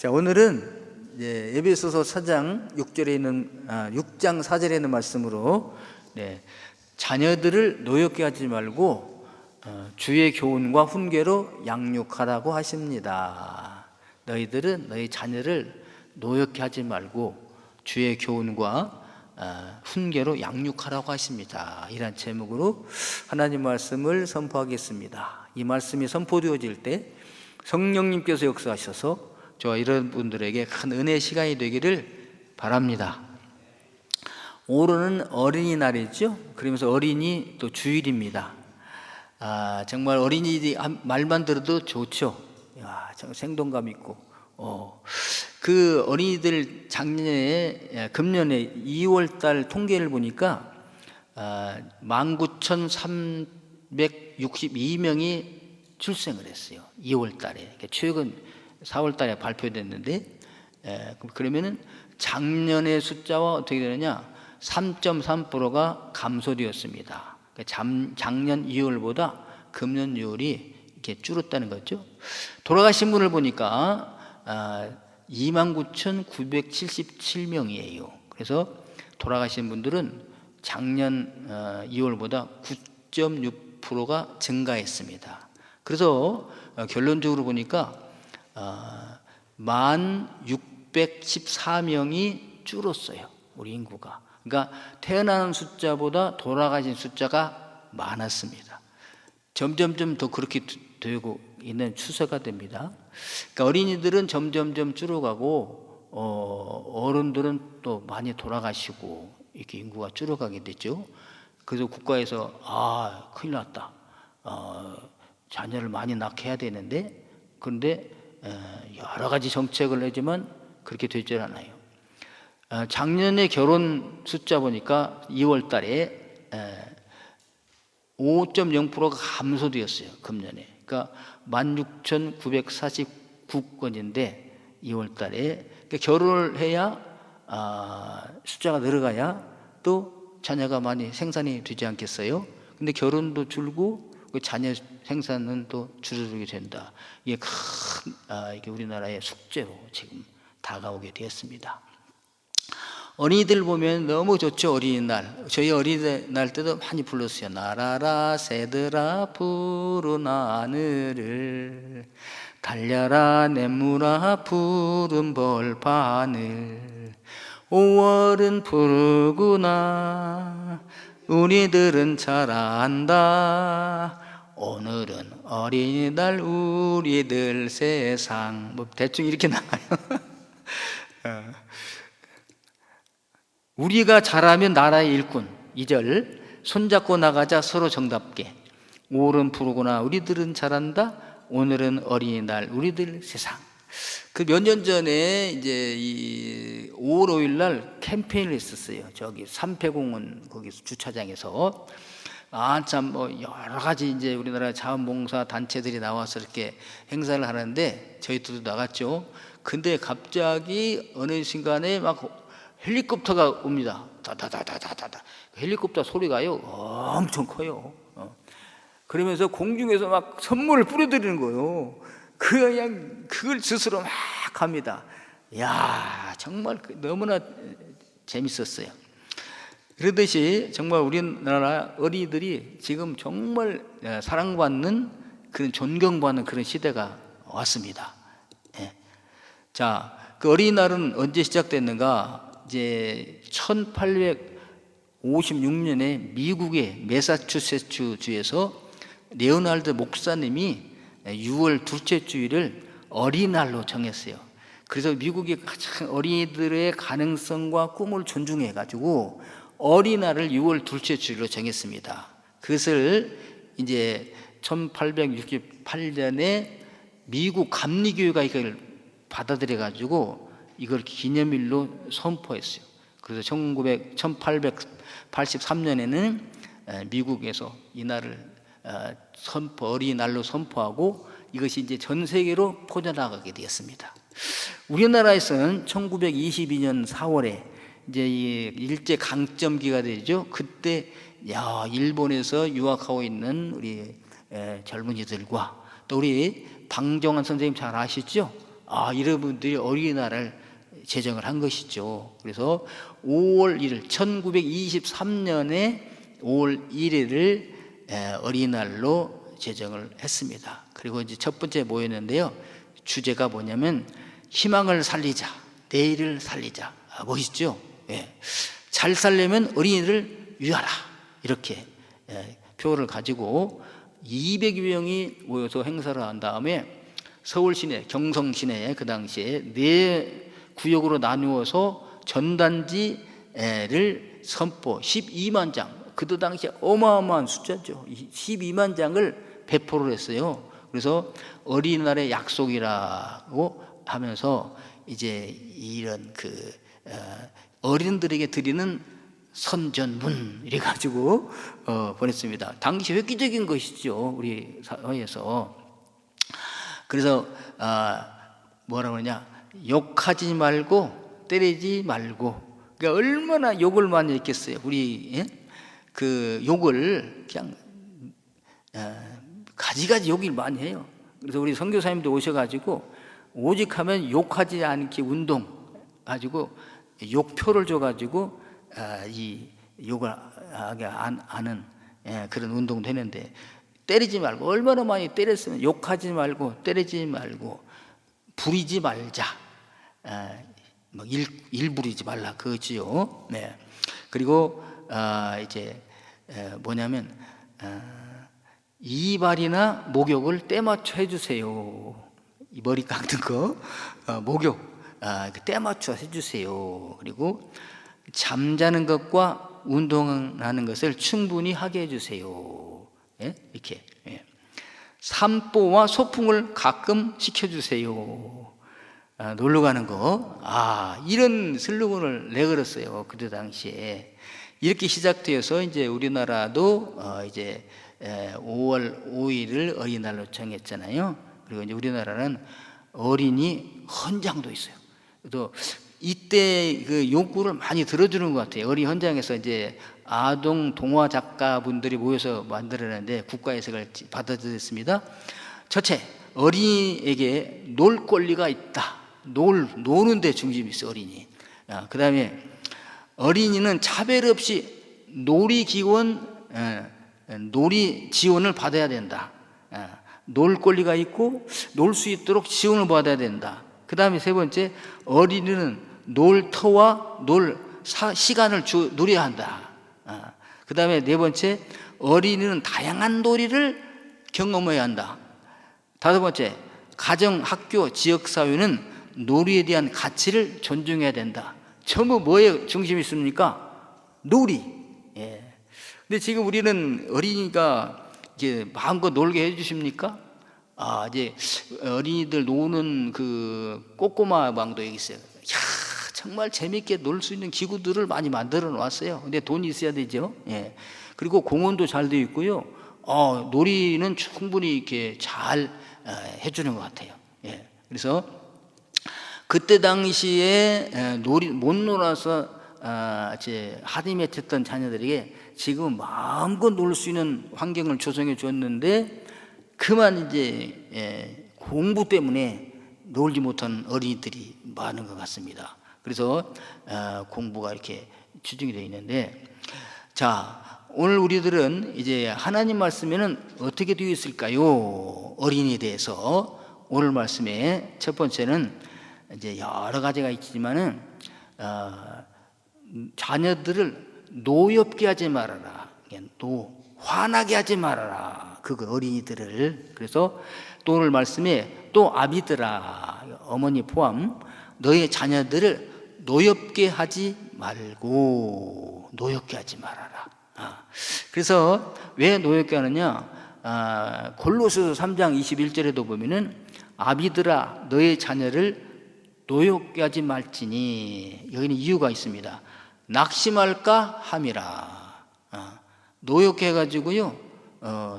자, 오늘은 에베소서 4장 6절에 있는 6장 4절에 있는 말씀으로 자녀들을 노엽게 하지 말고 주의 교훈과 훈계로 양육하라고 하십니다. 너희들은 너희 자녀를 노엽게 하지 말고 주의 교훈과 훈계로 양육하라고 하십니다. 이런 제목으로 하나님 말씀을 선포하겠습니다. 이 말씀이 선포되어질 때 성령님께서 역사하셔서 저와 이런 분들에게 큰 은혜의 시간이 되기를 바랍니다. 오늘은 어린이날이죠. 그러면서 어린이 또 주일입니다. 정말 어린이들이 말만 들어도 좋죠. 생동감 있고. 그 어린이들 작년에 금년에 2월달 통계를 보니까 19,362명이 출생을 했어요. 2월달에. 최근 4월달에 발표됐는데, 그러면은 작년의 숫자와 어떻게 되느냐? 3.3%가 감소되었습니다. 작년 2월보다 금년 2월이 이렇게 줄었다는 거죠. 돌아가신 분을 보니까 29,977명이에요. 그래서 돌아가신 분들은 작년 2월보다 9.6%가 증가했습니다. 그래서 결론적으로 보니까 1,614명이 줄었어요. 우리 인구가. 그러니까 태어나는 숫자보다 돌아가신 숫자가 많았습니다. 점점점 더 그렇게 되고 있는 추세가 됩니다. 그러니까 어린이들은 점점점 줄어가고 어른들은 또 많이 돌아가시고 이렇게 인구가 줄어가게 됐죠. 그래서 국가에서 큰일 났다. 자녀를 많이 낳게 해야 되는데, 그런데 여러 가지 정책을 내지만 그렇게 되질 않아요. 작년에 결혼 숫자 보니까 2월 달에 5.0%가 감소되었어요. 금년에. 그러니까 16,949건인데 2월 달에 그러니까 결혼을 해야 숫자가 늘어가야 또 자녀가 많이 생산이 되지 않겠어요? 근데 결혼도 줄고 그 자녀 생산은 또 줄어들게 된다. 이게 이게 우리나라의 숙제로 지금 다가오게 되었습니다. 어린이들 보면 너무 좋죠. 어린이날. 저희 어린이날 때도 많이 불렀어요. 날아라 새들아 푸른 하늘을, 달려라 내물아 푸른 벌판을, 5월은 푸르구나 우리들은 잘 안다, 오늘은 어린이날 우리들 세상. 뭐 대충 이렇게 나와요. 우리가 잘하면 나라의 일꾼. 2절 손잡고 나가자 서로 정답게. 5월은 푸르구나 우리들은 잘한다, 오늘은 어린이날 우리들 세상. 그 몇 년 전에 이제 이 5월 5일 날 캠페인을 했었어요. 저기 삼패공원 거기서 주차장에서. 참 뭐 여러 가지 이제 우리나라 자원봉사 단체들이 나와서 이렇게 행사를 하는데 저희들도 나갔죠. 근데 갑자기 어느 순간에 막 헬리콥터가 옵니다. 다다다다다다. 헬리콥터 소리가요 엄청 커요. 그러면서 공중에서 막 선물을 뿌려드리는 거예요. 그냥 그걸 스스로 막 합니다. 정말 너무나 재밌었어요. 그러듯이 정말 우리나라 어린이들이 지금 정말 사랑받는, 그런 존경받는 그런 시대가 왔습니다. 자, 그 어린이날은 언제 시작됐는가? 이제 1856년에 미국의 매사추세츠 주에서 레오날드 목사님이 6월 둘째 주일을 어린이날로 정했어요. 그래서 미국이 가장 어린이들의 가능성과 꿈을 존중해 가지고 어린이날을 6월 둘째 주일로 정했습니다. 그것을 이제 1868년에 미국 감리교회가 이걸 받아들여 가지고 이걸 기념일로 선포했어요. 그래서 1883년에는 미국에서 이날을 어린이날로 선포하고 이것이 이제 전 세계로 퍼져나가게 되었습니다. 우리나라에서는 1922년 4월에 이제 이 일제 강점기가 되죠. 그때 일본에서 유학하고 있는 우리 젊은이들과 또 우리 방정환 선생님 잘 아시죠? 이런 분들이 어린이날을 제정을 한 것이죠. 그래서 5월 1일 1923년에 5월 1일을 어린이날로 제정을 했습니다. 그리고 이제 첫 번째 모였는데요. 주제가 뭐냐면 희망을 살리자, 내일을 살리자. 멋있죠? 잘 살려면 어린이를 위하라. 이렇게 표를 가지고 200여 명이 모여서 행사를 한 다음에 서울 시내, 경성 시내에 그 당시에 4구역으로 나누어서 전단지를 선포 12만 장, 그때 당시에 어마어마한 숫자죠. 12만 장을 배포를 했어요. 그래서 어린이날의 약속이라고 하면서 이제 이런 어린들에게 드리는 선전문 이래가지고 보냈습니다. 당시 획기적인 것이죠, 우리 사회에서. 그래서 뭐라고 그러냐, 욕하지 말고 때리지 말고. 그러니까 얼마나 욕을 많이 했겠어요. 우리 그 욕을 그냥 가지가지 욕을 많이 해요. 그래서 우리 선교사님도 오셔가지고 오직 하면 욕하지 않기 운동 가지고 욕표를 줘가지고 이 욕을 하게 하는 그런 운동도 했는데, 때리지 말고, 얼마나 많이 때렸으면, 욕하지 말고 때리지 말고 부리지 말자, 일 부리지 말라 그거지요. 그리고 이제 뭐냐면 이발이나 목욕을 때 맞춰 해주세요. 이 머리 깎는 거 목욕 때 맞춰 해주세요. 그리고 잠자는 것과 운동하는 것을 충분히 하게 해주세요. 이렇게 산보와 소풍을 가끔 시켜주세요. 놀러 가는 거. 이런 슬로건을 내걸었어요. 그때 당시에. 이렇게 시작되어서 이제 우리나라도 이제 5월 5일을 어린이날로 정했잖아요. 그리고 이제 우리나라는 어린이 헌장도 있어요. 또 이때 그 욕구를 많이 들어주는 것 같아요. 어린이 헌장에서 이제 아동 동화 작가분들이 모여서 만들어내는데 국가예색을 받아들였습니다. 첫째, 어린이에게 놀 권리가 있다. 노는 데 중심이 있어, 어린이. 그 다음에 어린이는 차별 없이 놀이 지원을 받아야 된다. 놀 권리가 있고 놀 수 있도록 지원을 받아야 된다. 그 다음에 세 번째, 어린이는 놀터와 놀 시간을 누려야 한다. 그 다음에 네 번째, 어린이는 다양한 놀이를 경험해야 한다. 다섯 번째, 가정, 학교, 지역사회는 놀이에 대한 가치를 존중해야 된다. 전부 뭐에 중심이 있습니까? 놀이. 근데 지금 우리는 어린이가 이제 마음껏 놀게 해주십니까? 이제 어린이들 노는 그 꼬꼬마 방도 여기 있어요. 정말 재밌게 놀 수 있는 기구들을 많이 만들어 놨어요. 근데 돈이 있어야 되죠. 그리고 공원도 잘 되어 있고요. 놀이는 충분히 이렇게 잘 해주는 것 같아요. 그래서 그때 당시에 못 놀아서 이제 하디 맺혔던 자녀들에게 지금 마음껏 놀 수 있는 환경을 조성해 줬는데, 그만 이제 공부 때문에 놀지 못한 어린이들이 많은 것 같습니다. 그래서 공부가 이렇게 치중이 되어 있는데, 자, 오늘 우리들은 이제 하나님 말씀에는 어떻게 되어 있을까요? 어린이에 대해서 오늘 말씀에 첫 번째는 이제 여러 가지가 있지만은 자녀들을 노엽게 하지 말아라. 화나게 하지 말아라. 그거 어린이들을. 그래서 또 오늘 말씀에 또 아비들아, 어머니 포함, 너의 자녀들을 노엽게 하지 말고, 노엽게 하지 말아라. 그래서 왜 노엽게 하느냐? 골로새서 3장 21절에도 보면은 아비들아, 너의 자녀를 노엽게 하지 말지니, 여기는 이유가 있습니다. 낙심할까 함이라. 노엽게 해가지고요,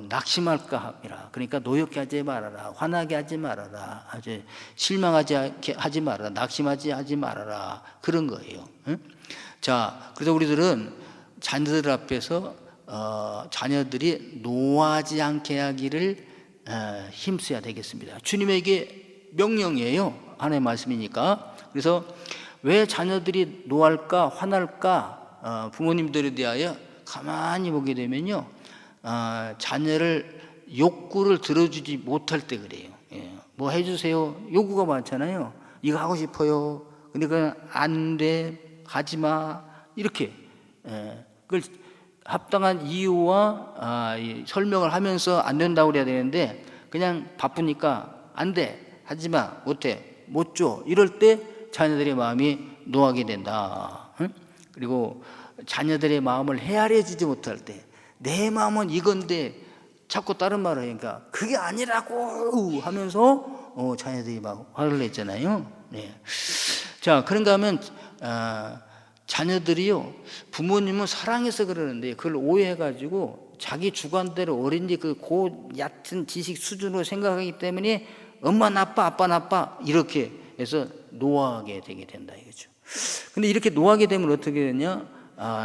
낙심할까 함이라. 그러니까 노엽게 하지 말아라, 화나게 하지 말아라, 아주 실망하지 하지 말아라, 낙심하지 말아라, 그런 거예요. 자, 그래서 우리들은 자녀들 앞에서 자녀들이 노하지 않게 하기를 힘써야 되겠습니다. 주님에게 명령이에요. 하나의 말씀이니까. 그래서 왜 자녀들이 노할까 화날까, 부모님들에 대하여 가만히 보게 되면요, 자녀를 욕구를 들어주지 못할 때 그래요. 예. 뭐 해주세요. 요구가 많잖아요. 이거 하고 싶어요. 근데 그건 안 돼, 하지 마, 이렇게. 예. 그걸 합당한 이유와 설명을 하면서 안 된다고 그래야 되는데, 그냥 바쁘니까 안 돼, 하지 마, 못 해, 못 줘, 이럴 때 자녀들의 마음이 노하게 된다. 응? 그리고 자녀들의 마음을 헤아려 주지 못할 때, 내 마음은 이건데 자꾸 다른 말을 하니까 그게 아니라고 하면서 자녀들이 막 화를 냈잖아요. 네. 자, 그런가 하면 자녀들이요, 부모님은 사랑해서 그러는데 그걸 오해해가지고 자기 주관대로 어린지 그 얕은 지식 수준으로 생각하기 때문에 엄마 나빠, 아빠 나빠, 이렇게 해서 노하게 되게 된다 이거죠. 근데 이렇게 노하게 되면 어떻게 되냐?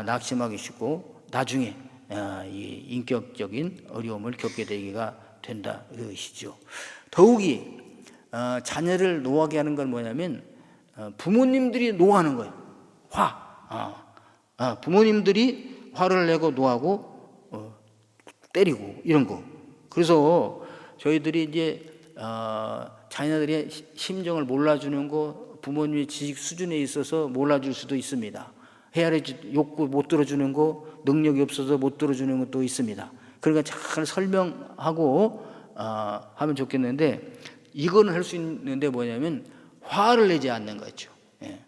낙심하기 쉽고 나중에 이 인격적인 어려움을 겪게 되기가 된다 이것이죠. 더욱이 자녀를 노하게 하는 건 뭐냐면 부모님들이 노하는 거예요. 부모님들이 화를 내고 노하고 때리고 이런 거. 그래서 저희들이 이제 자녀들의 심정을 몰라주는 거, 부모님의 지식 수준에 있어서 몰라줄 수도 있습니다. 욕구 못 들어주는 거, 능력이 없어서 못 들어주는 것도 있습니다. 그러니까 잘 설명하고 하면 좋겠는데, 이거는 할 수 있는데 뭐냐면 화를 내지 않는 거죠. 예.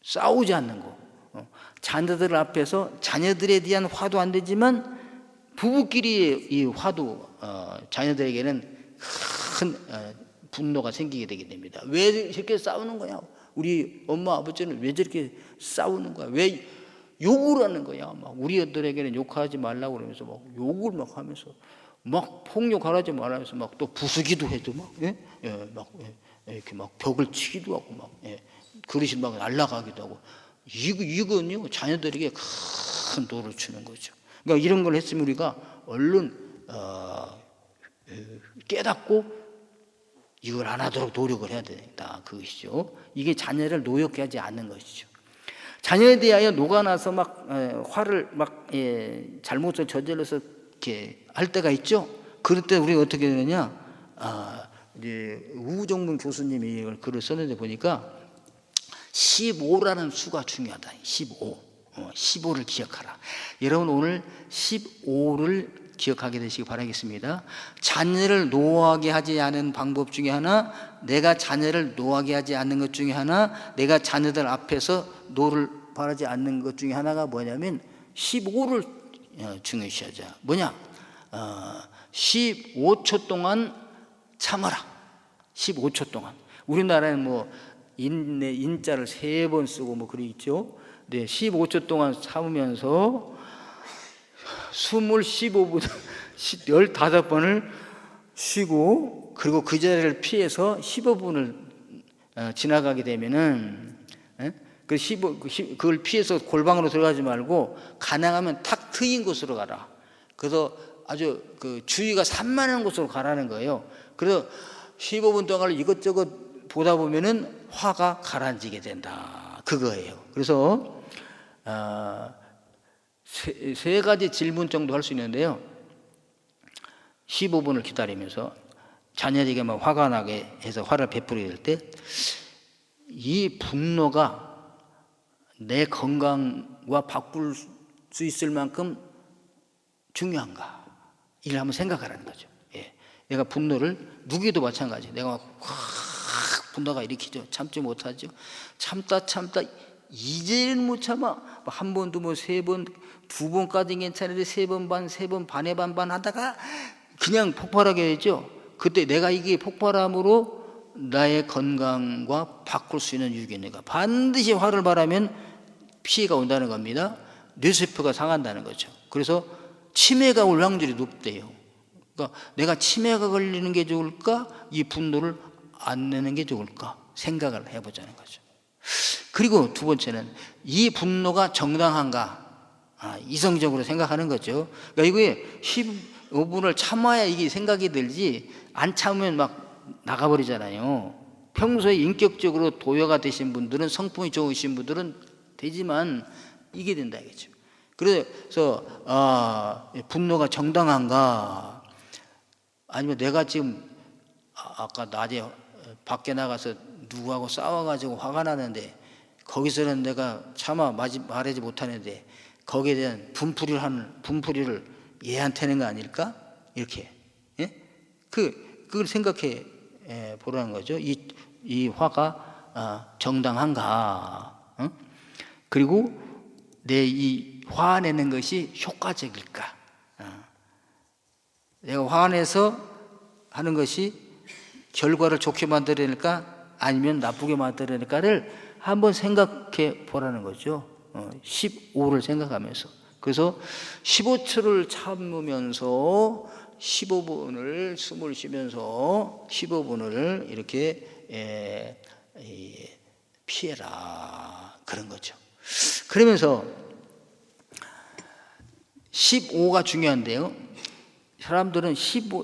싸우지 않는 거. 자녀들 앞에서 자녀들에 대한 화도 안 되지만 부부끼리 이 화도 자녀들에게는 큰 분노가 생기게 되게 됩니다. 왜 이렇게 싸우는 거야? 우리 엄마 아버지는 왜 저렇게 싸우는 거야? 왜 욕을 하는 거야? 막 우리 아들에게는 욕하지 말라고 그러면서 막 욕을 막 하면서 막 폭력하지 말라면서 막 또 부수기도 해도 막, 이렇게 막 벽을 치기도 하고 막, 그릇이 막 날아가기도 하고. 이건요, 자녀들에게 큰 도를 주는 거죠. 그러니까 이런 걸 했으면 우리가 얼른 깨닫고 이걸 안 하도록 노력을 해야 된다 그것이죠. 이게 자녀를 노엽게 하지 않는 것이죠. 자녀에 대하여 녹아나서 막 화를 막 잘못을 저질러서 이렇게 할 때가 있죠. 그럴 때 우리가 어떻게 되느냐? 이제 우정문 교수님이 이걸 글을 썼는데 보니까 15라는 수가 중요하다. 15를 기억하라. 여러분 오늘 15를 기억하게 되시기 바라겠습니다. 자녀를 노하게 하지 않은 방법 중에 하나, 내가 자녀를 노하게 하지 않는 것 중에 하나, 내가 자녀들 앞에서 노를 바라지 않는 것 중에 하나가 뭐냐면 15를 중요시하자. 뭐냐? 15초 동안 참아라. 15초 동안. 우리나라는 뭐 인자를 3번 쓰고 뭐 그래 있죠. 네, 15초 동안 참으면서 숨을 15분, 15번을 쉬고, 그리고 그 자리를 피해서 15분을 지나가게 되면은, 그걸 피해서 골방으로 들어가지 말고 가능하면 탁 트인 곳으로 가라. 그래서 아주 그 주위가 산만한 곳으로 가라는 거예요. 그래서 15분 동안 이것저것 보다 보면은 화가 가라앉게 된다. 그거예요. 그래서 세 가지 질문 정도 할 수 있는데요. 15분을 기다리면서 자녀에게 막 화가 나게 해서 화를 베풀게 될 때, 이 분노가 내 건강과 바꿀 수 있을 만큼 중요한가? 이걸 한번 생각하라는 거죠. 예. 내가 분노를, 누구에도 마찬가지. 내가 확 분노가 일으키죠. 참지 못하죠. 참다 이제는 못 참아. 한 번, 두 번, 세 번, 두 번까지 괜찮은데 3번 반, 3번 반에 반반 하다가 그냥 폭발하게 되죠. 그때 내가 이게 폭발함으로 나의 건강과 바꿀 수 있는 유기내가 반드시 화를 발하면 피해가 온다는 겁니다. 뇌세포가 상한다는 거죠. 그래서 치매가 올 확률이 높대요. 그러니까 내가 치매가 걸리는 게 좋을까? 이 분노를 안 내는 게 좋을까? 생각을 해보자는 거죠. 그리고 두 번째는 이 분노가 정당한가? 이성적으로 생각하는 거죠. 그러니까 이게 15분을 참아야 이게 생각이 들지, 안 참으면 막 나가버리잖아요. 평소에 인격적으로 도여가 되신 분들은, 성품이 좋으신 분들은 되지만 이게 된다 이거죠. 그래서 분노가 정당한가, 아니면 내가 지금 아까 낮에 밖에 나가서 누구하고 싸워가지고 화가 나는데 거기서는 내가 차마 말하지 못하는데 거기에 대한 분풀이를 얘한테는 거 아닐까? 이렇게, 예? 그걸 생각해 보라는 거죠. 이 화가 정당한가? 어? 그리고 내 이 화내는 것이 효과적일까? 내가 화내서 하는 것이 결과를 좋게 만들어낼까? 아니면 나쁘게 만들어낼까를 한번 생각해 보라는 거죠. 15를 생각하면서. 그래서 15초를 참으면서 15분을 숨을 쉬면서 15분을 이렇게 피해라, 그런 거죠. 그러면서 15가 중요한데요, 사람들은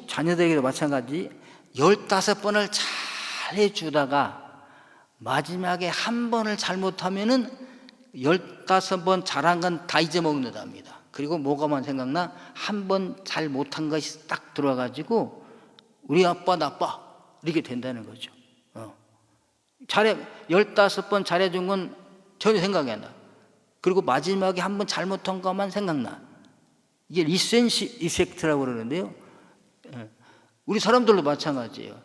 자녀들에게도 마찬가지 15번을 잘 해주다가 마지막에 한 번을 잘못하면은 15번 잘한 건 다 잊어먹는답니다. 그리고 뭐가만 생각나? 한 번 잘못한 것이 딱 들어와가지고 우리 아빠 나빠 이렇게 된다는 거죠. 15번 잘해준 건 전혀 생각이 안 나. 그리고 마지막에 한 번 잘못한 것만 생각나. 이게 리센시 이펙트라고 그러는데요, 우리 사람들도 마찬가지예요.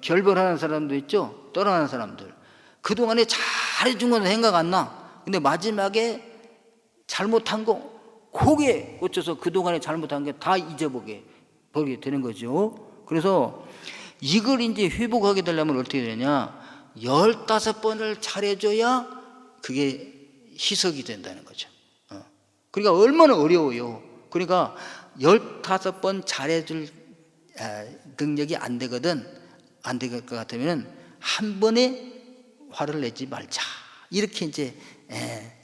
결별하는 사람도 있죠, 떠나는 사람들. 그동안에 잘해준 건 생각 안 나. 근데 마지막에 잘못한 거, 그게 어째서 그동안에 잘못한 게 다 잊어보게 되는 거죠. 그래서 이걸 이제 회복하게 되려면 어떻게 되냐, 15번을 잘해줘야 그게 희석이 된다는 거죠. 그러니까 얼마나 어려워요. 그러니까 15번 잘해줄 능력이 안 되거든, 안 될 것 같으면 한 번에 화를 내지 말자, 이렇게 이제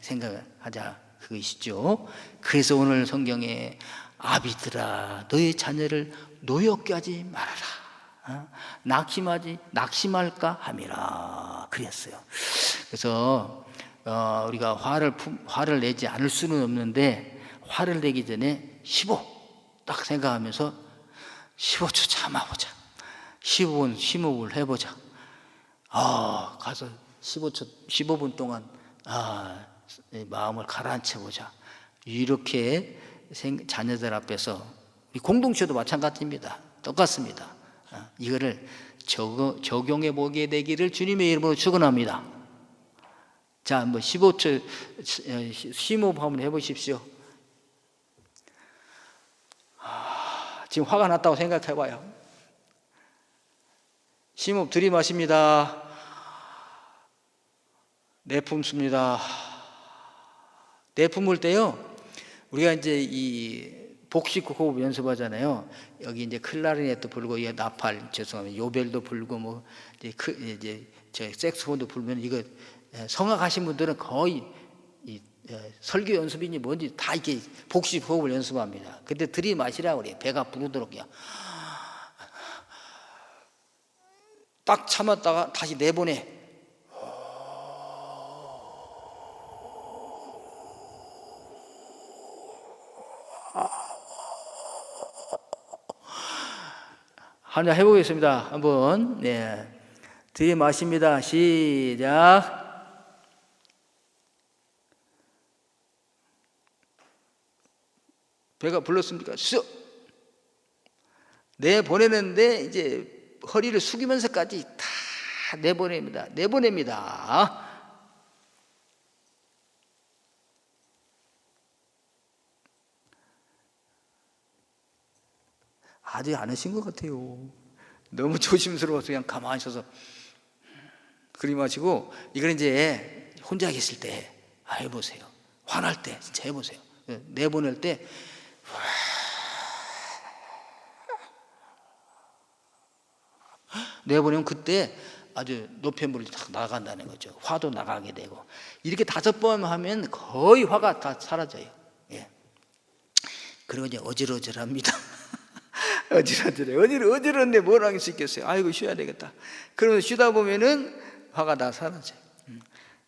생각을 하자, 그것이죠. 그래서 오늘 성경에 아비들아 너의 자녀를 노엽게 하지 말아라, 낙심할까 함이라 그랬어요. 그래서 우리가 화를 내지 않을 수는 없는데, 화를 내기 전에 15 딱 생각하면서 15초 참아보자, 15분 심호흡을 해보자. 가서 15분 동안 마음을 가라앉혀보자. 이렇게 자녀들 앞에서, 공동체도 마찬가지입니다. 똑같습니다. 이거를 적용해 보게 되기를 주님의 이름으로 축원합니다. 자, 한번 15초 심호흡 한번 해보십시오. 지금 화가 났다고 생각해봐요. 심호흡 들이마십니다. 내품습니다. 내품을 때요, 우리가 이제 이 복식 호흡 연습하잖아요. 여기 이제 클라리넷도 불고, 이게 나팔, 죄송합니다, 요벨도 불고, 뭐 이제 저 색소폰도 불면, 이거 성악하신 분들은 거의 설교 연습인지 뭔지 다 이렇게 복식 호흡을 연습합니다. 근데 들이마시라고 그래요. 배가 부르도록요. 딱 참았다가 다시 내보내. 한번 해보겠습니다. 한번. 들이마십니다. 시작. 배가 불렀습니까? 쑥 내보내는데 이제 허리를 숙이면서까지 다 내보냅니다. 아직 안 하신 것 같아요. 너무 조심스러워서 그냥 가만히 있어서 그림하시고, 이걸 이제 혼자 계실 때 해보세요. 화날 때 진짜 해보세요. 내보낼 때 내보내면 그때 아주 노폐물이 딱 나간다는 거죠. 화도 나가게 되고. 이렇게 5번 하면 거의 화가 다 사라져요. 그리고 이제 어질어질합니다. 어지러운데 뭘 할 수 있겠어요? 아이고 쉬어야 되겠다. 그러면 쉬다 보면은 화가 다 사라져요.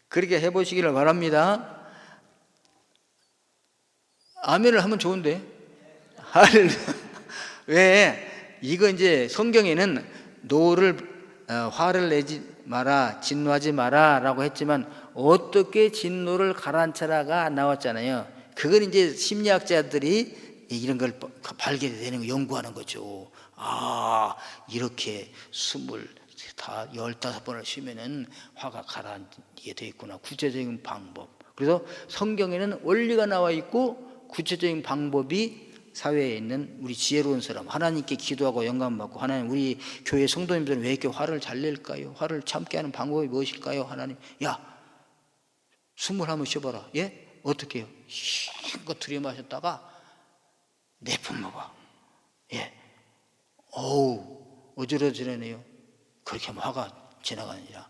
그렇게 해보시기를 바랍니다. 아멘을 하면 좋은데. 할렐루야. 왜? 이거 이제 성경에는 화를 내지 마라, 진노하지 마라 라고 했지만 어떻게 진노를 가라앉혀라가 나왔잖아요. 그건 이제 심리학자들이 이런 걸 발견되는 거, 연구하는 거죠. 이렇게 15번을 쉬면은 화가 가라앉게 돼 있구나. 구체적인 방법. 그래서 성경에는 원리가 나와 있고 구체적인 방법이 사회에 있는 우리 지혜로운 사람, 하나님께 기도하고 영감 받고, 하나님 우리 교회 성도님들은 왜 이렇게 화를 잘 낼까요? 화를 참게 하는 방법이 무엇일까요? 하나님, 야, 숨을 한번 쉬어봐라. 예? 어떻게 해요? 힘껏 들이마셨다가 내뿜어봐. 예. 어지러지네요. 그렇게 하면 화가 지나가느니라.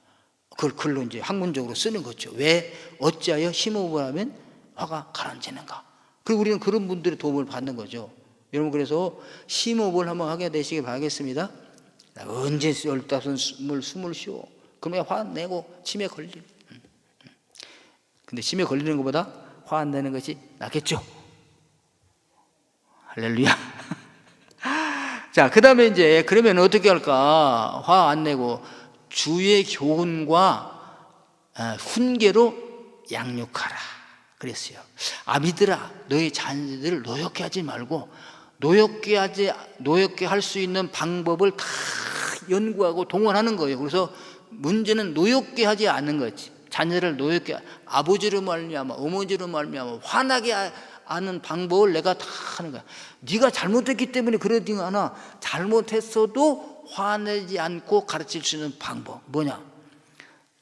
그걸 글로 이제 학문적으로 쓰는 거죠. 왜? 어찌하여 심호흡을 하면 화가 가라앉는가? 그리고 우리는 그런 분들의 도움을 받는 거죠. 여러분, 그래서 심호흡을 한번 하게 되시길 바라겠습니다. 언제 15숨을 숨을 쉬어. 그러면 화 내고 치매 걸리는. 근데 치매 걸리는 것보다 화 안 내는 것이 낫겠죠. 할렐루야. 자, 그 다음에 이제 그러면 어떻게 할까? 화 안 내고 주의 교훈과 훈계로 양육하라 그랬어요. 아비들아, 너희 자녀들을 노엽게 하지 말고 노엽게 할 수 있는 방법을 다 연구하고 동원하는 거예요. 그래서 문제는 노엽게 하지 않는 거지. 자녀를 노엽게, 아버지로 말미암아 어머니로 말미암아 화나게 하는 방법을 내가 다 하는 거야. 네가 잘못했기 때문에 그러지 않아. 잘못했어도 화내지 않고 가르칠 수 있는 방법 뭐냐?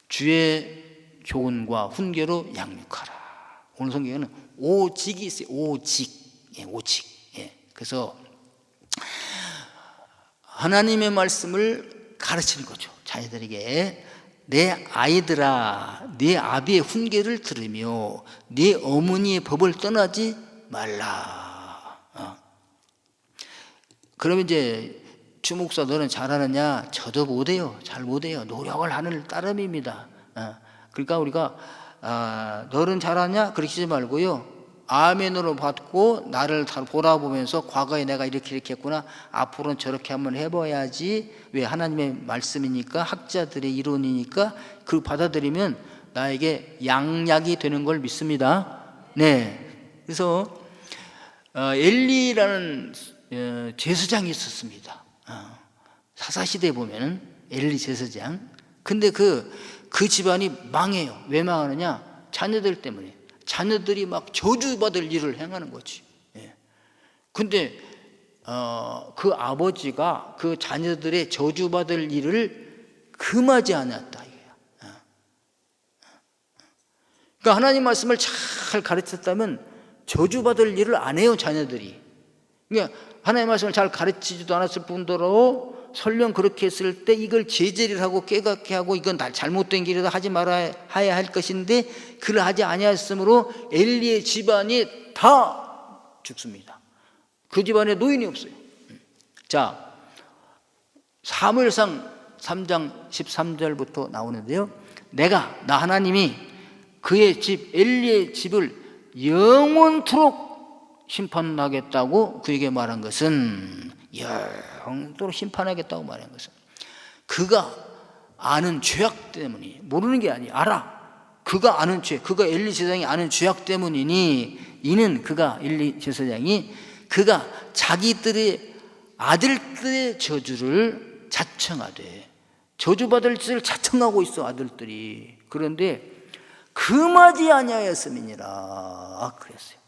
주의 교훈과 훈계로 양육하라. 오늘 성경에는 오직이 있어요. 오직. 예, 오직. 예. 그래서 하나님의 말씀을 가르치는 거죠. 자녀들에게. 내 아이들아, 네 아비의 훈계를 들으며 네 어머니의 법을 떠나지 말라. 그러면 이제 주목사 너는 잘하느냐? 저도 못해요. 잘 못해요. 노력을 하는 따름입니다. 그러니까 우리가 너는 잘하냐? 그러시지 말고요. 아멘으로 받고 나를 돌아보면서 과거에 내가 이렇게 했구나. 앞으로는 저렇게 한번 해봐야지. 왜? 하나님의 말씀이니까, 학자들의 이론이니까 그걸 받아들이면 나에게 양약이 되는 걸 믿습니다. 네. 그래서 엘리라는 제사장이 있었습니다. 사사시대에 보면 엘리 제사장. 근데 그 집안이 망해요. 왜 망하느냐? 자녀들 때문에. 자녀들이 막 저주받을 일을 행하는 거지. 예. 근데 그 아버지가 그 자녀들의 저주받을 일을 금하지 않았다 이거야. 그러니까 하나님 말씀을 잘 가르쳤다면 저주받을 일을 안 해요, 자녀들이. 그러니까 하나님 말씀을 잘 가르치지도 않았을 뿐더러 설령 그렇게 했을 때 이걸 제재를 하고 깨닫게 하고 이건 다 잘못된 길이다 하지 말아야 할 것인데 그를 하지 아니하였으므로 엘리의 집안이 다 죽습니다. 그 집안에 노인이 없어요. 자, 사무엘상 3장 13절부터 나오는데요. 나 하나님이 그의 집 엘리의 집을 영원토록 심판하겠다고 그에게 말한 것은 영원토록 심판하겠다고 말한 것은 그가 아는 죄악 때문이 모르는 게 아니야. 알아. 그가 아는 죄, 그가 엘리 제사장이 아는 죄악 때문이니 이는 그가 엘리 제사장이 그가 자기들의 아들들의 저주를 자청하되 저주받을 짓을 자청하고 있어 아들들이. 그런데 금하지 아니하였음이니라 그랬어요.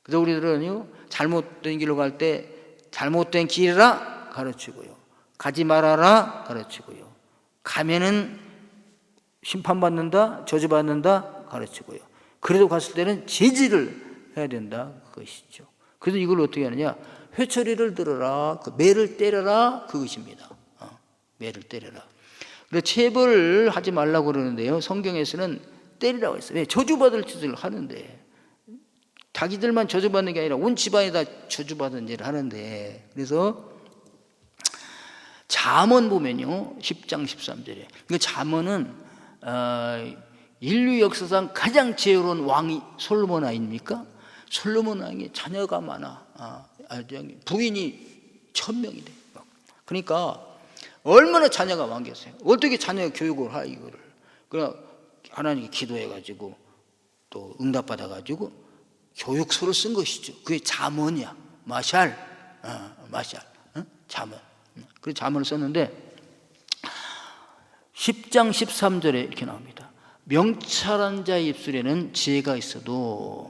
그래서 우리들은요 잘못된 길로 갈 때 잘못된 길이라 가르치고요, 가지 말아라 가르치고요, 가면은 심판받는다, 저주받는다 가르치고요, 그래도 갔을 때는 제지를 해야 된다 그것이죠. 그래서 이걸 어떻게 하느냐? 회초리를 들어라, 그 매를 때려라 그것입니다. 매를 때려라. 그래서 체벌을 하지 말라고 그러는데요, 성경에서는 때리라고 했어요. 왜? 저주받을 짓을 하는데, 자기들만 저주받는 게 아니라 온 집안이 다 저주받은 일을 하는데, 그래서 잠언 보면요 10장 13절에 그 잠언은 인류 역사상 가장 지혜로운 왕이 솔로몬 아닙니까? 솔로몬 왕이 자녀가 많아. 부인이 1000명이 돼. 그러니까 얼마나 자녀가 많겠어요. 어떻게 자녀 교육을 하 이거를. 그러나 하나님께 기도해가지고 또 응답받아가지고 교육서를 쓴 것이죠. 그게 잠언이야. 마샬, 잠언. 그 잠언을 썼는데 10장 13절에 이렇게 나옵니다. 명철한 자의 입술에는 지혜가 있어도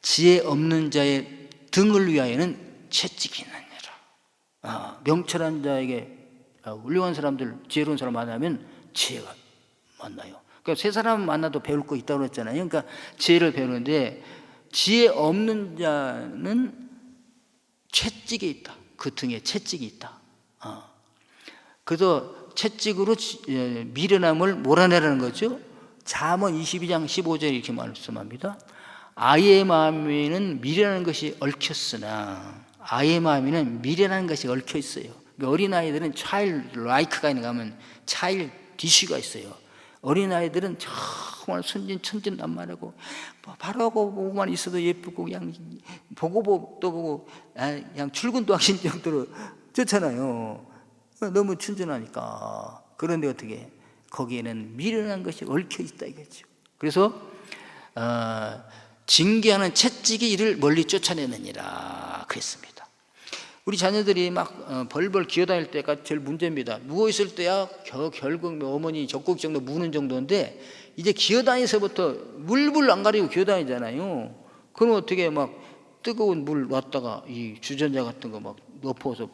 지혜 없는 자의 등을 위하여는 채찍이 있느니라. 명철한 자에게 훌륭한 사람들, 지혜로운 사람 만나면 지혜가 만나요. 그러니까 세 사람 만나도 배울 거 있다고 그랬잖아요. 그러니까 지혜를 배우는데 지혜 없는 자는 채찍이 있다. 그 등에 채찍이 있다. 그래서 채찍으로 미련함을 몰아내라는 거죠. 잠언 22장 15절에 이렇게 말씀합니다. 아이의 마음에는 미련한 것이 얽혔으나 아이의 마음에는 미련한 것이 얽혀 있어요. 어린아이들은 차일드 라이크가 있는가 하면 차일드 디쉬가 있어요. 어린아이들은 정말 순진 천진난만하고 바라고 보고만 있어도 예쁘고 그냥 보고 또 보고 그냥 출근도 하신 정도로 좋잖아요. 너무 춘준하니까. 그런데 어떻게 거기에는 미련한 것이 얽혀 있다 이거죠. 그래서 징계하는 채찍이 이를 멀리 쫓아내느니라 그랬습니다. 우리 자녀들이 막 벌벌 기어다닐 때가 제일 문제입니다. 누워있을 때야 결국 어머니 적극적으로 무는 정도인데 이제 기어다니서부터 물불 안 가리고 기어다니잖아요. 그럼 어떻게 막 뜨거운 물 놨다가 이 주전자 같은 거 막 엎어서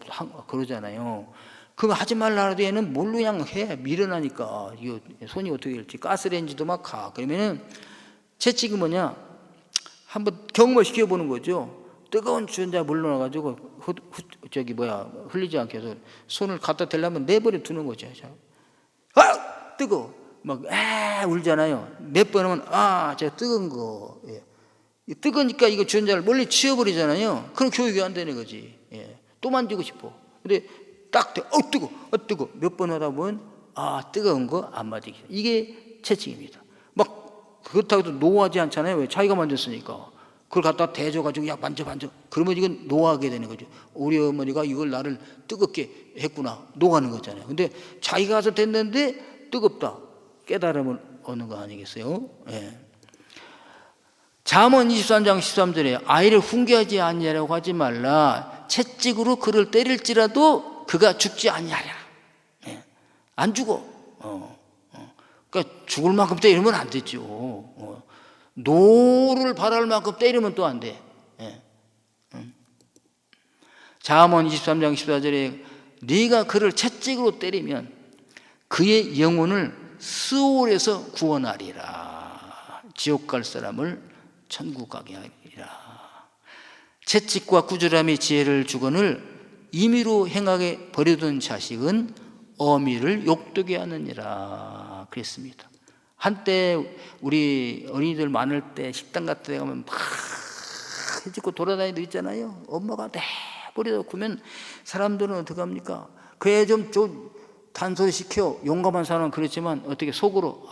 그러잖아요. 그거 하지 말라 해는 뭘로 그냥 해. 미련하니까 이거 손이 어떻게 될지. 가스레인지도 막 가. 그러면은 채찍이 뭐냐? 한번 경험을 시켜보는 거죠. 뜨거운 주전자 물 넣어가지고 흘리지 않게 해서 손을 갖다 대려면 내버려 두는 거죠. 뜨거워. 막 울잖아요. 몇 번 하면 제가 뜨거운 거. 예. 뜨거우니까 이거 주전자를 멀리 치워버리잖아요. 그럼 교육이 안 되는 거지. 예. 또 만지고 싶어. 근데 딱 뜨거. 몇 번 하다 보면 뜨거운 거 안 맞이게. 이게 채찍입니다. 막 그렇다고 해도 노하지 않잖아요. 왜? 자기가 만졌으니까. 그걸 갖다 대줘가지고 야 만져. 그러면 이건 노하게 되는 거죠. 우리 어머니가 이걸 나를 뜨겁게 했구나. 노하는 거잖아요. 근데 자기가 가서 됐는데 뜨겁다. 깨달음을 얻는 거 아니겠어요? 예. 잠언 23장 13절에 아이를 훈계하지 아니하려고 하지 말라. 채찍으로 그를 때릴지라도 그가 죽지 아니하랴. 예. 안 죽어. 그러니까 죽을 만큼 때리면 안 되죠. 노를 바랄 만큼 때리면 또 안 돼. 예. 잠언 23장 14절에 네가 그를 채찍으로 때리면 그의 영혼을 스올에서 구원하리라. 지옥 갈 사람을 천국 가게 하리라. 채찍과 꾸지람이 지혜를 주거늘 임의로 행하게 버려둔 자식은 어미를 욕되게 하느니라 그랬습니다. 한때 우리 어린이들 많을 때 식당 같은 데 가면 막 해집고 돌아다니도 있잖아요. 엄마가 내버려 두면 사람들은 어떻게 합니까? 그애 좀 단소리 시켜. 용감한 사람은 그렇지만 어떻게 속으로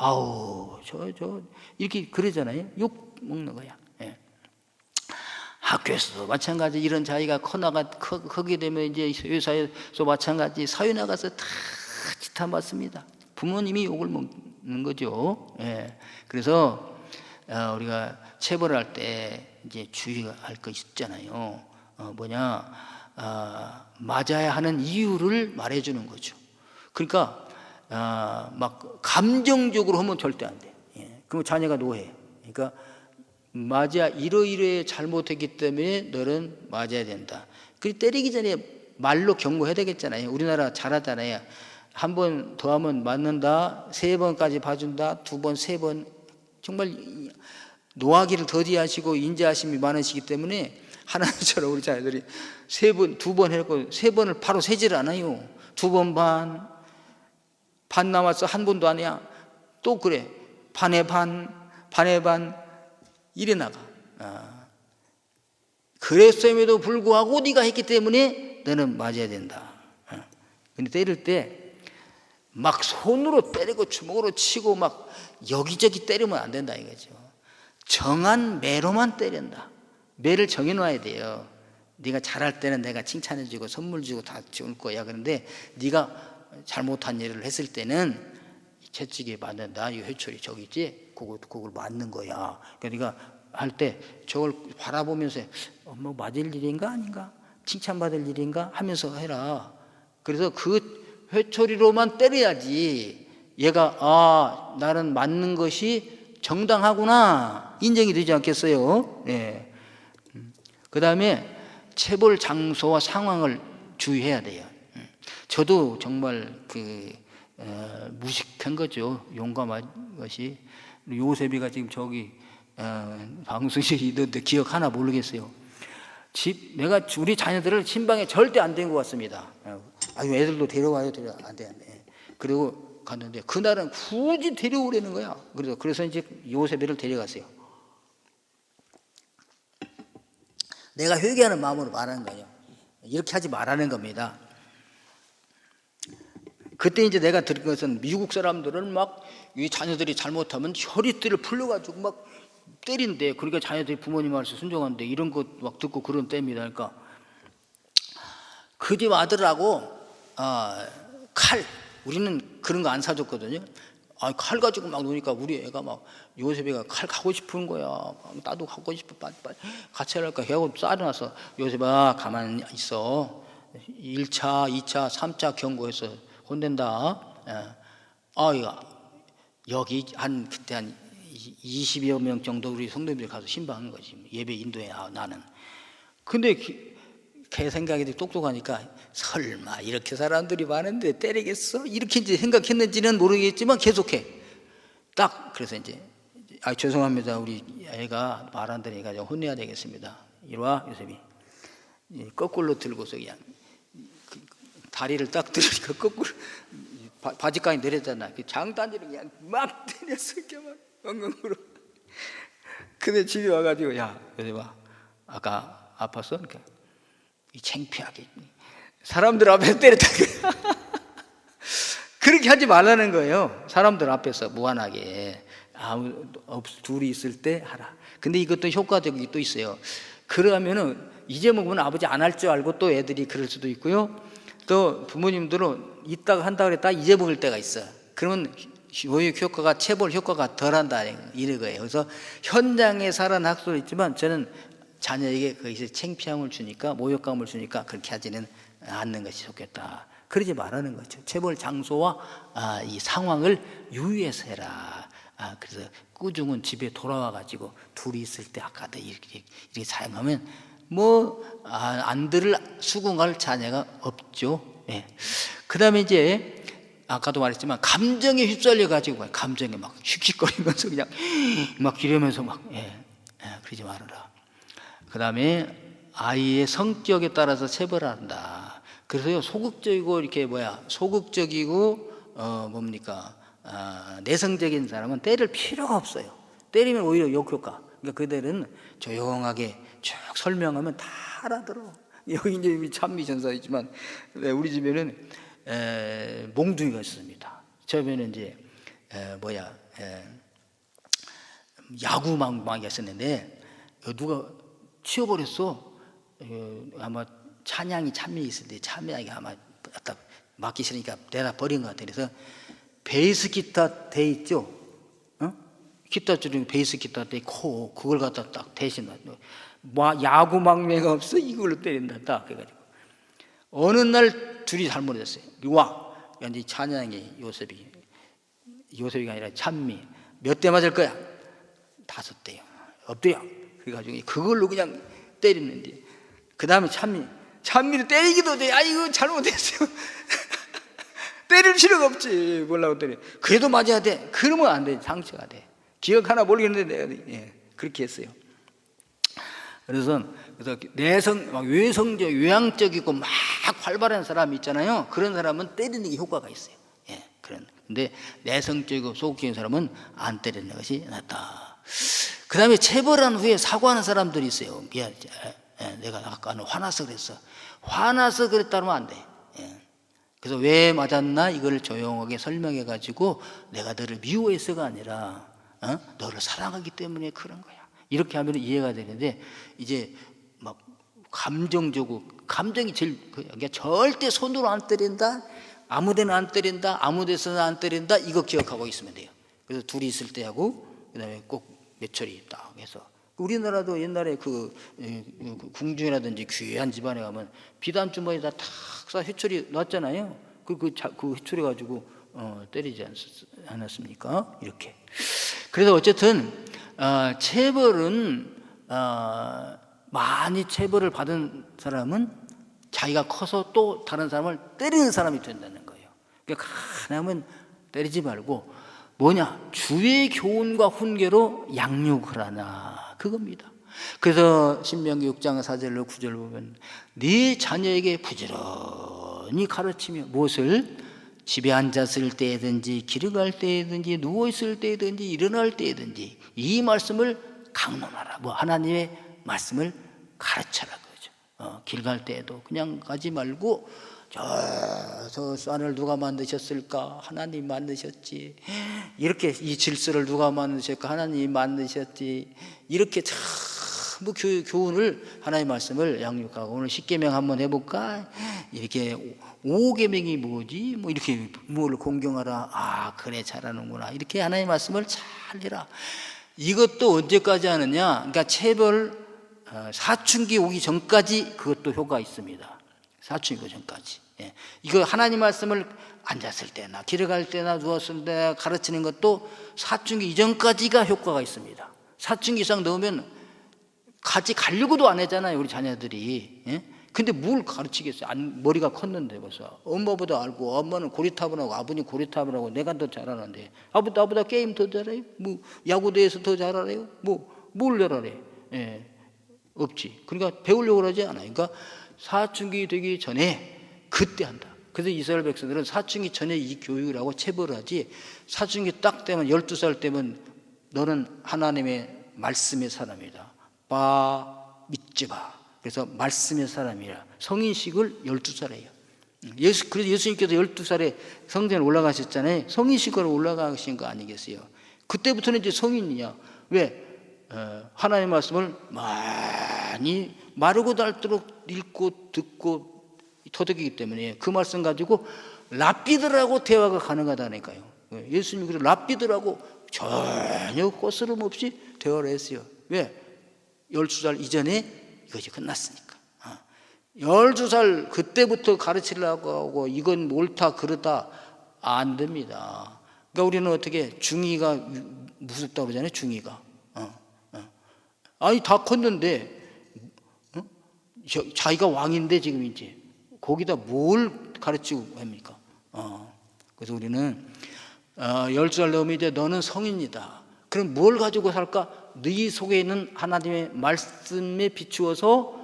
저 이렇게 그러잖아요. 욕 먹는 거야. 예. 학교에서도 마찬가지. 이런 자기가 크게 되면 이제 회사에서 마찬가지. 사회 나가서 다 지탄 받습니다. 부모님이 욕을 먹는 거죠. 예. 그래서 우리가 체벌을 할 때 이제 주의할 거 있잖아요. 맞아야 하는 이유를 말해주는 거죠. 그러니까 막 감정적으로 하면 절대 안 돼. 예. 그럼 자녀가 노해. 그러니까 맞아, 이러이러해 잘못했기 때문에 너는 맞아야 된다. 그 때리기 전에 말로 경고해야 되겠잖아요. 우리나라 잘하잖아요. 한 번 더 하면 맞는다. 3번까지 봐준다. 2번, 3번. 정말 노하기를 더디하시고 인자하심이 많으시기 때문에 하나님처럼 우리 자녀들이 3번, 2번 해놓고 3번을 바로 세질 않아요. 2번 반 남았어. 1번도 아니야. 또 그래. 반에 반 이래 나가. 그랬음에도 불구하고 네가 했기 때문에 너는 맞아야 된다. 근데 때릴 때 막 손으로 때리고 주먹으로 치고 막 여기저기 때리면 안 된다 이거죠. 정한 매로만 때린다. 매를 정해놔야 돼요. 네가 잘할 때는 내가 칭찬해주고 선물 주고 다 줄 거야. 그런데 네가 잘못한 일을 했을 때는 채찍에 맞는다. 이 회초리 저기 있지? 그걸 맞는 거야. 그러니까 할 때 저걸 바라보면서 뭐 맞을 일인가 아닌가? 칭찬받을 일인가? 하면서 해라. 그래서 그 회초리로만 때려야지 얘가 나는 맞는 것이 정당하구나 인정이 되지 않겠어요? 네. 그 다음에 체벌 장소와 상황을 주의해야 돼요. 저도 정말 무식한 거죠. 용감한 것이. 요셉이가 지금 저기 방송실에 있는데 기억 하나 모르겠어요. 내가 우리 자녀들을 신방에 절대 안 된 것 같습니다. 애들도 데려와요. 안 돼. 그리고 갔는데 그날은 굳이 데려오려는 거야. 그래서 이제 요셉이를 데려갔어요. 내가 회개하는 마음으로 말하는 거예요. 이렇게 하지 말라는 겁니다. 그때 이제 내가 들은 것은 미국 사람들은 막 이 자녀들이 잘못하면 허리띠를 풀려가지고 막 때린대. 그러니까 자녀들이 부모님 말씀 순종한대. 이런 것 막 듣고 그런 때입니다. 그러니까 그 집 아들하고 칼, 우리는 그런 거 안 사줬거든요. 칼 가지고 막 노니까 우리 애가 막 요셉이가 칼 갖고 싶은 거야. 나도 갖고 싶어. 빨리 같이 할까 하고 싸려놔서 요셉아 가만히 있어. 1차, 2차, 3차 경고해서 혼낸다. 여기 그때 한 20여 명 정도 우리 성도님들이 가서 신방하는 거지. 예배 인도해 나는. 근데 걔 생각이 똑똑하니까 설마 이렇게 사람들이 많은데 때리겠어? 이렇게 이제 생각했는지는 모르겠지만 계속해. 그래서 이제 죄송합니다. 우리 애가 말 안 들으니까 혼내야 되겠습니다. 이리 와 요셉이. 거꾸로 들고서 그냥 다리를 딱 들으니까 거꾸로 바지까지 내렸잖아. 장단지를 그냥 막 때렸어. 이렇게 막 엉엉으로. 근데 집에 와가지고 야 요셉아 아까 아팠어? 그러니까 창피하게 사람들 앞에서 때렸다. 그렇게 하지 말라는 거예요. 사람들 앞에서 무한하게 둘이 있을 때 하라. 근데 이것도 효과적이 또 있어요. 그러면은 이제 먹으면 아버지 안 할 줄 알고 또 애들이 그럴 수도 있고요. 또 부모님들은 이따가 한다 그랬다 잊어먹을 때가 있어. 그러면 교육 효과가 체벌 효과가 덜한다 이런 거예요. 그래서 현장에 살아난 학설이 있지만 저는 자녀에게 거기서 창피함을 주니까 모욕감을 주니까 그렇게 하지는 않는 것이 좋겠다. 그러지 말라는 거죠. 체벌 장소와 이 상황을 유의해서 해라. 그래서 꾸중은 집에 돌아와 가지고 둘이 있을 때 아까도 이렇게 사용하면 안 들을 수긍할 자녀가 없죠. 예. 그 다음에 이제 아까도 말했지만 감정에 휩쓸려 가지고 감정에 막 씩씩거리면서 그냥 막 이러면서 그러지 말아라. 그 다음에 아이의 성격에 따라서 체벌한다. 그래서요 소극적이고 내성적인 사람은 때릴 필요가 없어요. 때리면 오히려 역효과. 그러니까 그들은 조용하게 쭉 설명하면 다 알아들어. 여기 이제 찬미전사이지만 우리 집에는 몽둥이가 있습니다. 처음에는 이제 야구망이가 있었는데 누가 치워버렸어. 아마 찬미 있을 때 찬미하게 아마 갖다 맞기 싫으니까 내다 버린 것 같아. 그래서 베이스 기타 대 있죠. 기타 줄이면 베이스 기타 대 그걸 갖다 딱 대신 야구 망매가 없어 이걸로 때린다 딱 그래가지고 어느 날 둘이 잘못했어요. 와 이제 찬양이 요셉이가 아니라 찬미 몇 대 맞을 거야? 5대요. 엎드려. 그래가지고 그걸로 그냥 때리는데 그 다음에 찬미를 때리기도 돼. 이거 잘못했어요. 때릴 필요가 없지. 뭐라고 때려. 그래도 맞아야 돼. 그러면 안 돼. 상처가 돼. 기억 하나 모르겠는데 그렇게 했어요. 그래서 외성적, 외향적이고 막 활발한 사람 있잖아요. 그런 사람은 때리는 게 효과가 있어요. 근데 내성적이고 소극적인 사람은 안 때리는 것이 낫다. 그 다음에 체벌한 후에 사과하는 사람들이 있어요. 미안해. 내가 아까 화나서 그랬어. 화나서 그랬다 하면 안 돼. 그래서 왜 맞았나 이걸 조용하게 설명해 가지고 내가 너를 미워해서가 아니라 너를 사랑하기 때문에 그런 거야. 이렇게 하면 이해가 되는데, 이제 막 감정적으로, 감정이 제일, 그러니까 절대 손으로 안 때린다, 아무데나 안 때린다, 아무 데서나 안 때린다, 이거 기억하고 있으면 돼요. 그래서 둘이 있을 때 하고, 그 다음에 꼭 매철이 딱 해서. 우리나라도 옛날에 그 궁중이라든지 귀한 집안에 가면 비단 주머니에다 탁 쏴 회초리 놨잖아요. 그 회초리 가지고 때리지 않았습니까? 이렇게. 그래서 어쨌든 체벌은 많이 체벌을 받은 사람은 자기가 커서 또 다른 사람을 때리는 사람이 된다는 거예요. 그러니까 가능하면 때리지 말고 뭐냐, 주의 교훈과 훈계로 양육을 하나, 그겁니다. 그래서 신명기 6장 4절로 9절 보면 네 자녀에게 부지런히 가르치며, 무엇을? 집에 앉았을 때든지 길을 갈 때든지 누워있을 때든지 일어날 때든지 이 말씀을 강론하라. 뭐 하나님의 말씀을 가르쳐라 그러죠. 길 갈 때에도 그냥 가지 말고 저 산을 누가 만드셨을까? 하나님 만드셨지. 이렇게 이 질서를 누가 만드셨을까? 하나님 만드셨지. 이렇게 전부 교훈을, 하나님의 말씀을 양육하고, 오늘 10계명 한번 해볼까? 이렇게 5계명이 뭐지? 뭐 이렇게 뭘 공경하라. 아 그래 잘하는구나. 이렇게 하나님의 말씀을 잘 해라. 이것도 언제까지 하느냐? 그러니까 체벌 사춘기 오기 전까지 그것도 효과가 있습니다. 사춘기 오기 전까지. 예. 이거 하나님 말씀을 앉았을 때나 길을 갈 때나 누웠을 때 가르치는 것도 사춘기 이전까지가 효과가 있습니다. 사춘기 이상 넘으면 같이 가려고도 안 하잖아요, 우리 자녀들이. 예? 근데 뭘 가르치겠어요? 머리가 컸는데 벌써. 엄마보다 알고, 엄마는 고리타분하고 아버님 고리타분하고 내가 더 잘하는데, 나보다 게임 더 잘해요? 뭐 야구대에서 더 잘하래요? 뭘 잘하래? 예. 없지. 그러니까 배우려고 그러지 않아요. 그러니까 사춘기 되기 전에 그때 한다. 그래서 이스라엘 백성들은 사춘기 전에 이 교육을 하고 체벌을 하지, 사춘기 딱 되면 12살 되면 너는 하나님의 말씀의 사람이다. 믿지 마. 그래서 말씀의 사람이라. 성인식을 12살에 해요. 그래서 예수님께서 12살에 성전에 올라가셨잖아요. 성인식으로 올라가신 거 아니겠어요? 그때부터는 이제 성인이냐. 왜? 하나님의 말씀을 많이 마르고 닳도록 읽고 듣고 터득이기 때문에 그 말씀 가지고 랍비들하고 대화가 가능하다니까요. 예수님이 그래서 랍비들하고 전혀 거스름 없이 대화를 했어요. 왜? 12살 이전에 이것이 끝났으니까. 12살 그때부터 가르치려고 하고 이건 옳다 그르다 안 됩니다. 그러니까 우리는 어떻게, 중이가 무섭다고 그러잖아요. 중이가 아니 다 컸는데 자기가 왕인데 지금 이제 거기다 뭘 가르치고 합니까? 그래서 우리는 12살 넘으면 이제 너는 성인이다. 그럼 뭘 가지고 살까? 네 속에 있는 하나님의 말씀에 비추어서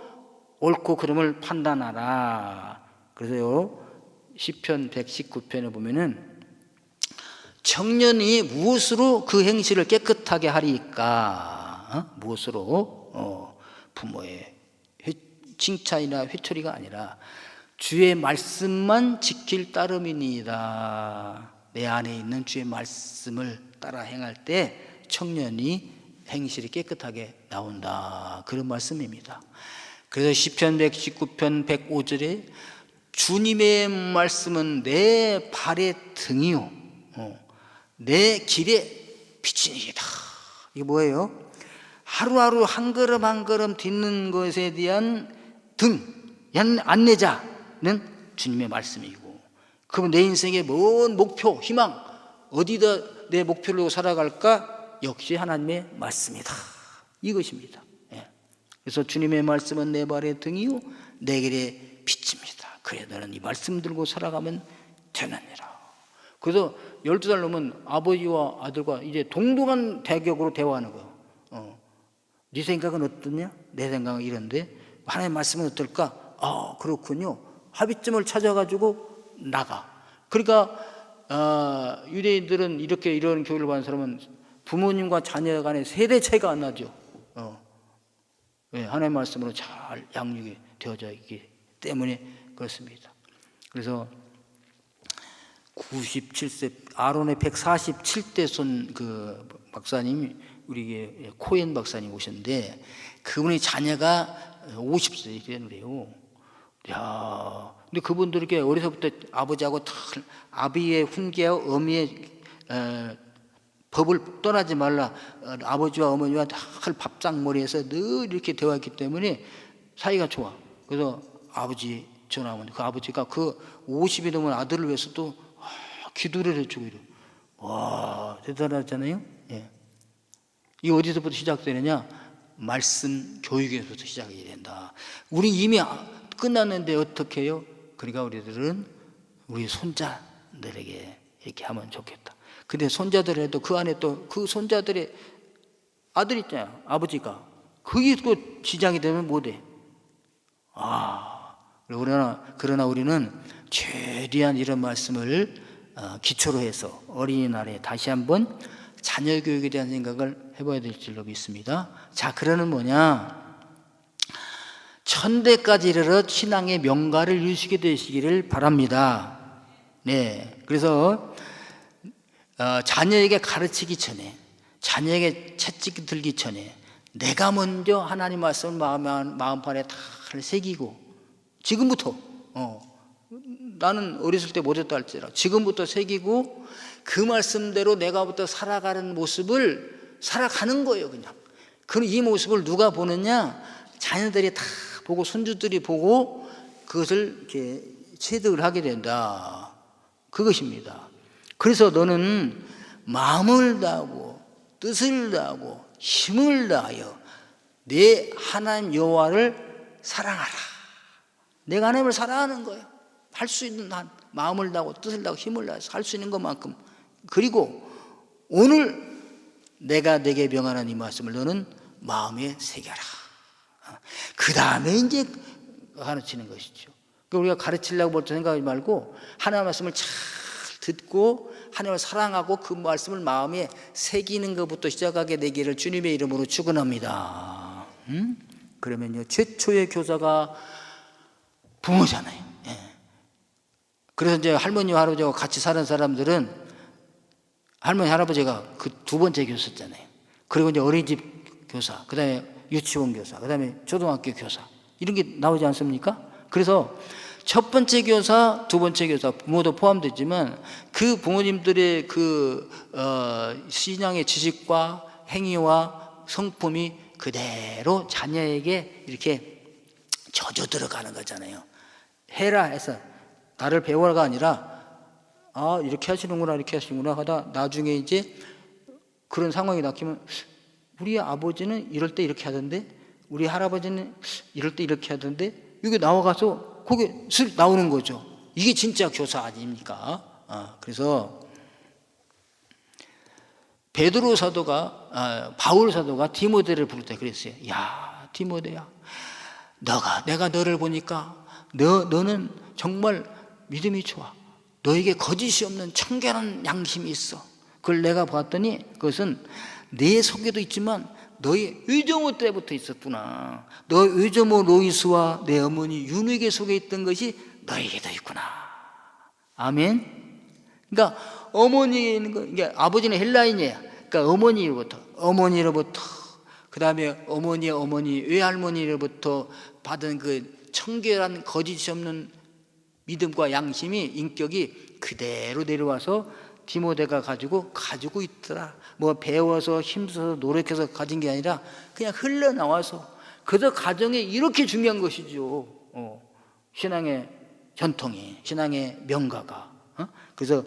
옳고 그름을 판단하라. 그래서요, 시편 119편에 보면은 청년이 무엇으로 그 행실을 깨끗하게 하리까? 무엇으로? 부모의 칭찬이나 회초리가 아니라 주의 말씀만 지킬 따름이니이다. 내 안에 있는 주의 말씀을 따라 행할 때 청년이 행실이 깨끗하게 나온다. 그런 말씀입니다. 그래서 시편 119편 105절에 주님의 말씀은 내 발의 등이요 내 길의 빛이니이다. 이게 뭐예요? 하루하루 한 걸음 한 걸음 딛는 것에 대한 안내자는 주님의 말씀이고, 그럼 내 인생의 뭔 목표, 희망, 어디다 내 목표를 살아갈까? 역시 하나님의 말씀이다. 이것입니다. 그래서 주님의 말씀은 내 발의 등이요 내 길의 빛입니다. 그래 너는 이 말씀 들고 살아가면 되느니라. 그래서 12살 넘은 아버지와 아들과 이제 동등한 대격으로 대화하는 거예요. 네 생각은 어떠냐? 내 생각은 이런데 하나님의 말씀은 어떨까? 그렇군요. 합의점을 찾아가지고 나가. 그러니까 유대인들은 이런 교육을 받는 사람은 부모님과 자녀 간에 세대 차이가 안 나죠. 하나님의 말씀으로 잘 양육이 되어져 있기 때문에 그렇습니다. 그래서 97세 아론의 147대 손 그 박사님이 우리 코엔 박사님 오셨는데 그분의 자녀가 50세 되는데요. 야, 근데 그분들 이렇게 어려서부터 아버지하고 아비의 훈계와 어미의 법을 떠나지 말라. 아버지와 어머니와 늘 밥상머리에서 늘 이렇게 대화했기 때문에 사이가 좋아. 그래서 아버지 전화하면 그 아버지가 그 50이 넘은 아들을 위해서 또 기도를 해주고 이래. 와, 대단하잖아요. 예. 이 어디서부터 시작되느냐? 말씀 교육에서부터 시작이 된다. 우리 이미 끝났는데 어떻게 해요? 그러니까 우리들은 우리 손자들에게 이렇게 하면 좋겠다. 근데 손자들 해도 그 안에 또 그 손자들의 아들 있잖아요. 아버지가. 그게 또 지장이 되면 못해. 그러나 우리는 최대한 이런 말씀을 기초로 해서 어린이날에 다시 한번 자녀 교육에 대한 생각을 해봐야 될 줄로 믿습니다. 자, 그러는 뭐냐? 천대까지 이르러 신앙의 명가를 이루시게 되시기를 바랍니다. 네, 그래서 자녀에게 가르치기 전에, 자녀에게 채찍이 들기 전에 내가 먼저 하나님 말씀을 마음판에 다 새기고, 지금부터 나는 어렸을 때 못했다 할지라도 지금부터 새기고 그 말씀대로 내가부터 살아가는 모습을 살아가는 거예요. 그냥 그럼 이 모습을 누가 보느냐? 자녀들이 다 보고 손주들이 보고 그것을 이렇게 체득을 하게 된다. 그것입니다. 그래서 너는 마음을 다하고 뜻을 다하고 힘을 다하여 내 하나님 여호와를 사랑하라. 내가 하나님을 사랑하는 거예요. 할 수 있는 한 마음을 다하고 뜻을 다하고 힘을 다해서 할 수 있는 것만큼. 그리고 오늘 내가 내게 명하는 이 말씀을 너는 마음에 새겨라. 그 다음에 이제 가르치는 것이죠. 우리가 가르치려고 벌써 생각하지 말고 하나님의 말씀을 잘 듣고 하나님을 사랑하고 그 말씀을 마음에 새기는 것부터 시작하게 되기를 주님의 이름으로 축원합니다. 그러면요, 최초의 교사가 부모잖아요. 예. 그래서 이제 할머니와 할아버지와 같이 사는 사람들은 할머니 할아버지가 그 두 번째 교사잖아요. 그리고 이제 어린이집 교사, 그 다음에 유치원 교사, 그 다음에 초등학교 교사, 이런 게 나오지 않습니까? 그래서 첫 번째 교사, 두 번째 교사, 부모도 포함되지만 그 부모님들의 그 신앙의 지식과 행위와 성품이 그대로 자녀에게 이렇게 젖어 들어가는 거잖아요. 해라 해서 나를 배워라가 아니라 이렇게 하시는구나 이렇게 하시는구나 하다 나중에 이제 그런 상황이 닥치면 우리 아버지는 이럴 때 이렇게 하던데 우리 할아버지는 이럴 때 이렇게 하던데 여기 나와가서 거기 슬 나오는 거죠. 이게 진짜 교사 아닙니까? 그래서 베드로 사도가 바울 사도가 디모데를 부를 때 그랬어요. 야, 디모데야, 내가 너를 보니까 너는 정말 믿음이 좋아. 너에게 거짓이 없는 청결한 양심이 있어. 그걸 내가 봤더니 그것은 내 속에도 있지만 너의 의조모 때부터 있었구나. 너 의조모 로이스와 내 어머니 윤회계 속에 있던 것이 너에게도 있구나. 아멘. 그러니까 어머니는 이게 아버지는 헬라인이야. 그러니까 어머니로부터 그 다음에 어머니의 어머니 외할머니로부터 받은 그 청결한 거짓이 없는 믿음과 양심이 인격이 그대로 내려와서 디모데가 가지고 있더라. 뭐 배워서 힘써서 노력해서 가진 게 아니라 그냥 흘러나와서 그저 가정에 이렇게 중요한 것이죠. 신앙의 전통이, 신앙의 명가가. 그래서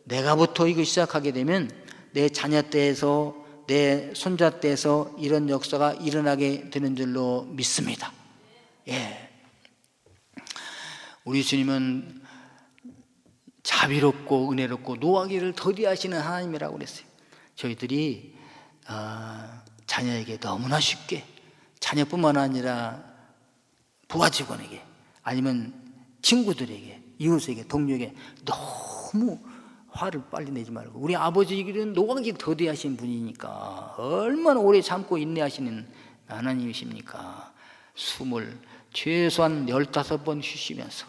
내가부터 이거 시작하게 되면 내 자녀 때에서 내 손자 때에서 이런 역사가 일어나게 되는 줄로 믿습니다. 예. 우리 주님은 자비롭고 은혜롭고 노하기를 더디하시는 하나님이라고 그랬어요. 저희들이 자녀에게 너무나 쉽게, 자녀뿐만 아니라 부하 직원에게 아니면 친구들에게, 이웃에게, 동료에게 너무 화를 빨리 내지 말고, 우리 아버지는 노하기 더디하신 분이니까 얼마나 오래 참고 인내하시는 하나님이십니까? 숨을 최소한 15번 쉬시면서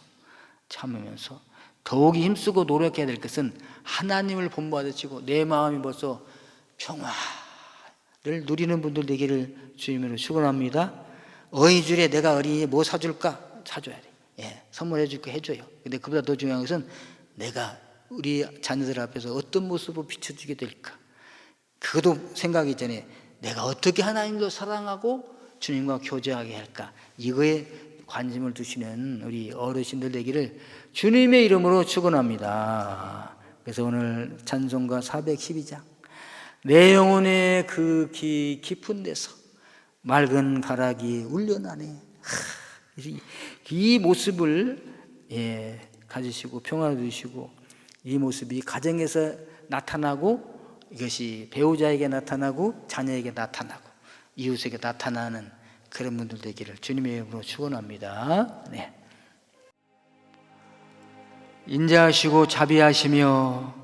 참으면서 더욱이 힘쓰고 노력해야 될 것은 하나님을 본받으시고 내 마음이 벌써 평화를 누리는 분들 되기를 주님으로 축원합니다. 어린이집에 내가 어린이에 뭐 사줄까? 사줘야 돼. 예, 선물해 줄게 해줘요. 근데 그보다 더 중요한 것은 내가 우리 자녀들 앞에서 어떤 모습으로 비춰주게 될까? 그것도 생각이 전에 내가 어떻게 하나님도 사랑하고 주님과 교제하게 할까? 이거에 관심을 두시는 우리 어르신들 되기를 주님의 이름으로 축원합니다. 그래서 오늘 찬송가 412장 내 영혼의 그 깊은 데서 맑은 가락이 울려나네. 이 모습을 가지시고 평화를 주시고 이 모습이 가정에서 나타나고 이것이 배우자에게 나타나고 자녀에게 나타나고 이웃에게 나타나는 그런 분들 되기를 주님의 이름으로 축원합니다. 네. 인자하시고 자비하시며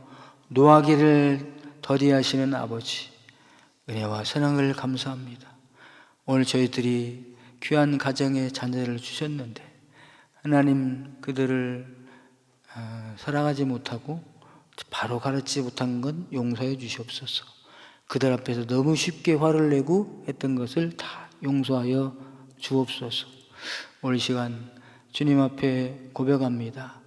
노하기를 더디하시는 아버지 은혜와 사랑을 감사합니다. 오늘 저희들이 귀한 가정에 자녀를 주셨는데 하나님 그들을 사랑하지 못하고 바로 가르치지 못한 건 용서해 주시옵소서. 그들 앞에서 너무 쉽게 화를 내고 했던 것을 다 용서하여 주옵소서. 오늘 시간 주님 앞에 고백합니다.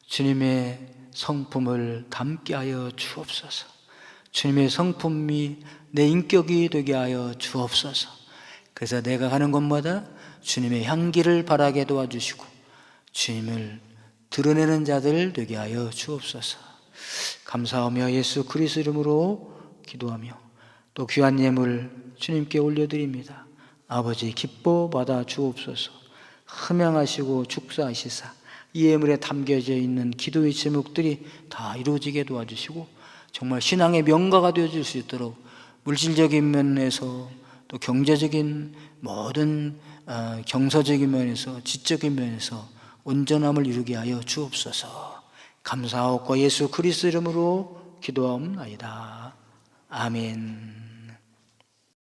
주님의 성품을 담게 하여 주옵소서. 주님의 성품이 내 인격이 되게 하여 주옵소서. 그래서 내가 가는 곳마다 주님의 향기를 바라게 도와주시고 주님을 드러내는 자들 되게 하여 주옵소서. 감사하며 예수 그리스도 이름으로 기도하며 또 귀한 예물 주님께 올려드립니다. 아버지 기뻐 받아 주옵소서. 흠양하시고 축사하시사 이 예물에 담겨져 있는 기도의 제목들이 다 이루어지게 도와주시고 정말 신앙의 명가가 되어질 수 있도록 물질적인 면에서 또 경제적인 모든 경서적인 면에서 지적인 면에서 온전함을 이루게 하여 주옵소서. 감사하고 예수 그리스도 이름으로 기도하옵나이다. 아멘.